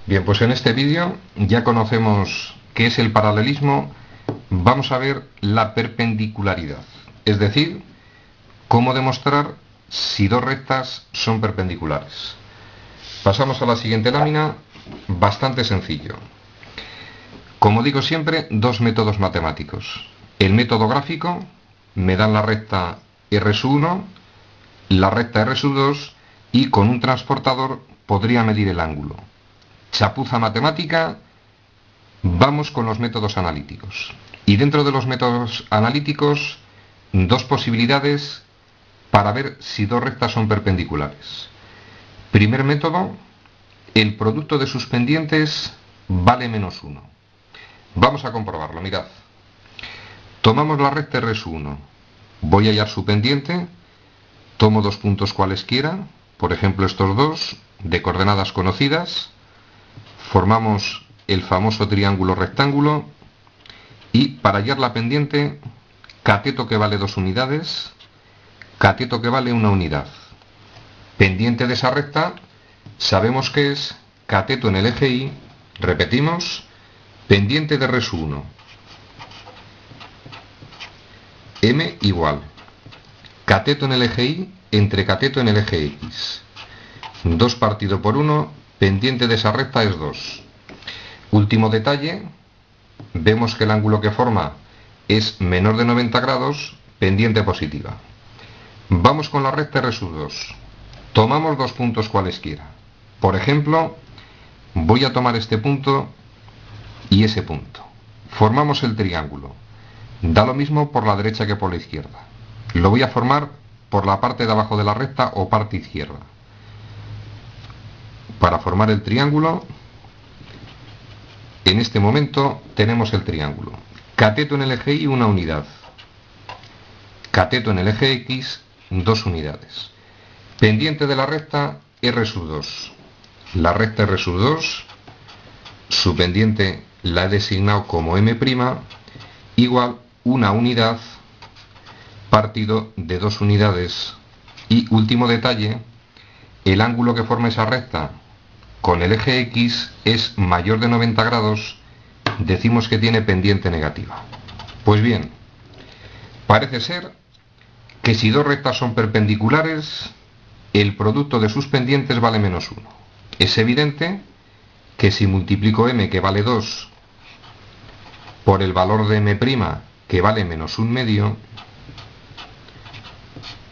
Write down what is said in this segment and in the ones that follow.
Bien, pues en este vídeo ya conocemos qué es el paralelismo. Vamos a ver la perpendicularidad, es decir, cómo demostrar si dos rectas son perpendiculares. Pasamos a la siguiente lámina, bastante sencillo. Como digo siempre, dos métodos matemáticos. El método gráfico, me dan la recta R1, la recta R2 y con un transportador podría medir el ángulo. Chapuza matemática, vamos con los métodos analíticos. Y dentro de los métodos analíticos, dos posibilidades para ver si dos rectas son perpendiculares. Primer método, el producto de sus pendientes vale menos 1. Vamos a comprobarlo, mirad. Tomamos la recta R1, voy a hallar su pendiente, tomo dos puntos cualesquiera, por ejemplo estos dos, de coordenadas conocidas, formamos el famoso triángulo rectángulo y para hallar la pendiente, cateto que vale 2 unidades, cateto que vale 1 unidad. Pendiente de esa recta, sabemos que es cateto en el eje Y, repetimos, pendiente de R1, M igual, cateto en el eje Y entre cateto en el eje X. 2 partido por 1, pendiente de esa recta es 2. Último detalle, vemos que el ángulo que forma es menor de 90 grados, pendiente positiva. Vamos con la recta R2. Tomamos dos puntos cualesquiera. Por ejemplo, voy a tomar este punto y ese punto. Formamos el triángulo. Da lo mismo por la derecha que por la izquierda. Lo voy a formar por la parte de abajo de la recta o parte izquierda. Para formar el triángulo, en este momento tenemos el triángulo. Cateto en el eje Y, 1 unidad. Cateto en el eje X, 2 unidades. Pendiente de la recta R2. La recta R2, su pendiente la he designado como M', igual 1 unidad partido de 2 unidades. Y último detalle, el ángulo que forma esa recta con el eje X es mayor de 90 grados, decimos que tiene pendiente negativa. Pues bien, parece ser que si dos rectas son perpendiculares, el producto de sus pendientes vale menos 1. Es evidente que si multiplico M, que vale 2, por el valor de M', que vale menos 1 medio,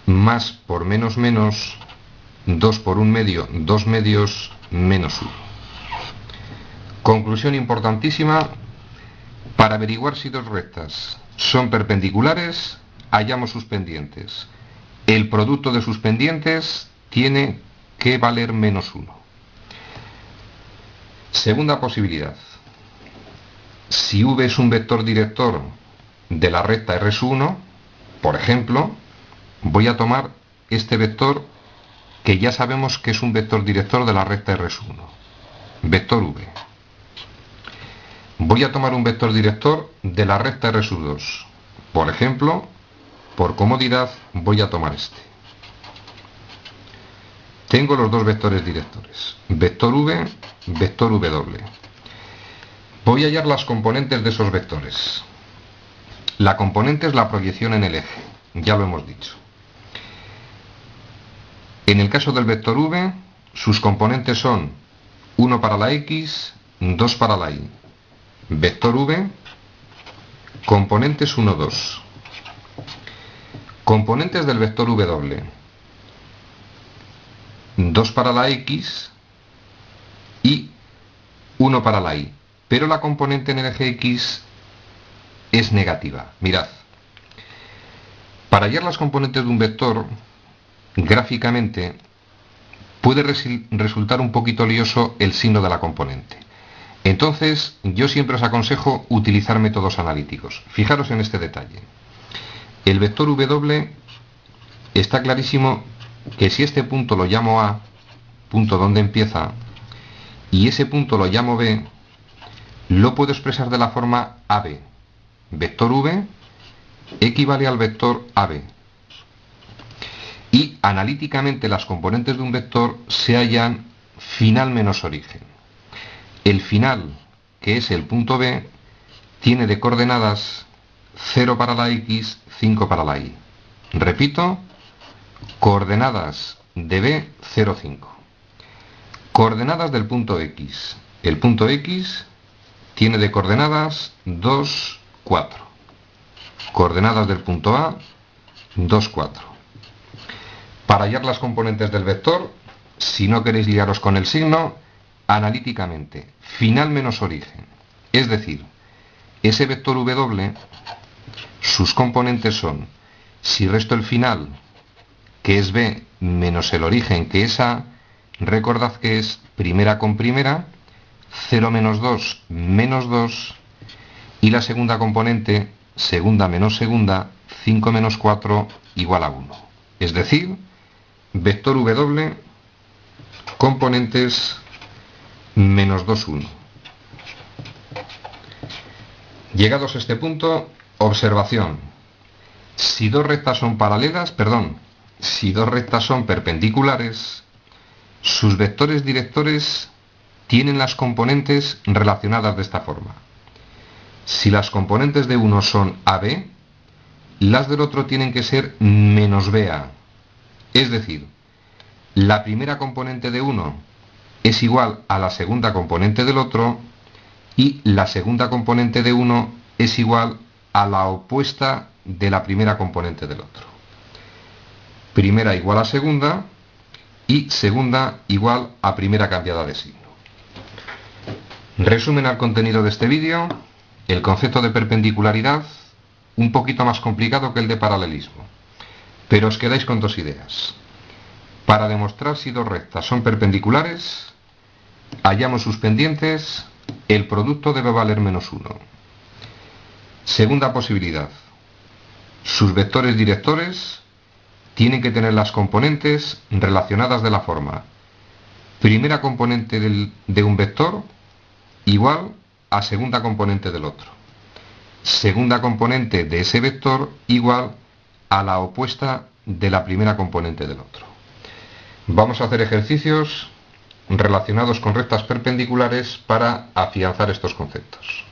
más por menos menos, 2 por 1 medio, 2 medios, menos 1. Conclusión importantísima, para averiguar si dos rectas son perpendiculares, hallamos sus pendientes. El producto de sus pendientes tiene que valer menos 1. Segunda posibilidad. Si V es un vector director de la recta R1, por ejemplo, voy a tomar este vector que ya sabemos que es un vector director de la recta R1. Vector V. Voy a tomar un vector director de la recta R2. Por ejemplo, por comodidad voy a tomar este. Tengo los dos vectores directores. Vector V, vector W. Voy a hallar las componentes de esos vectores. La componente es la proyección en el eje, ya lo hemos dicho. En el caso del vector V, sus componentes son 1 para la X, 2 para la Y. Vector V, componentes 1, 2. Componentes del vector W. 2 para la X y 1 para la Y. Pero la componente en el eje X es negativa. Mirad. Para hallar las componentes de un vector, gráficamente, puede resultar un poquito lioso el signo de la componente. Entonces, yo siempre os aconsejo utilizar métodos analíticos. Fijaros en este detalle. El vector W está clarísimo que si este punto lo llamo A, punto donde empieza, y ese punto lo llamo B, lo puedo expresar de la forma AB. Vector V equivale al vector AB. Y analíticamente las componentes de un vector se hallan final menos origen. el final, que es el punto B, tiene de coordenadas 0 para la X, 5 para la Y. Repito, coordenadas de B, 0, 5. Coordenadas del punto X. El punto X tiene de coordenadas 2, 4. Coordenadas del punto A, 2, 4. Para hallar las componentes del vector, si no queréis liaros con el signo, analíticamente, final menos origen. Es decir, ese vector W, sus componentes son, si resto el final, que es B, menos el origen, que es A, recordad que es primera con primera, 0 menos 2, menos 2, y la segunda componente, segunda menos segunda, 5 menos 4, igual a 1. Es decir, vector W, componentes menos 2, 1. Llegados a este punto, observación. Si dos rectas son perpendiculares, sus vectores directores tienen las componentes relacionadas de esta forma. Si las componentes de uno son AB, las del otro tienen que ser menos BA. Es decir, la primera componente de uno es igual a la segunda componente del otro y la segunda componente de uno es igual a la opuesta de la primera componente del otro. Primera igual a segunda y segunda igual a primera cambiada de signo. Resumen al contenido de este vídeo: el concepto de perpendicularidad, un poquito más complicado que el de paralelismo, pero os quedáis con dos ideas. Para demostrar si dos rectas son perpendiculares, hallamos sus pendientes, el producto debe valer menos 1. Segunda posibilidad, sus vectores directores tienen que tener las componentes relacionadas de la forma: primera componente de un vector igual a segunda componente del otro, segunda componente de ese vector igual a la opuesta de la primera componente del otro. Vamos a hacer ejercicios relacionados con rectas perpendiculares para afianzar estos conceptos.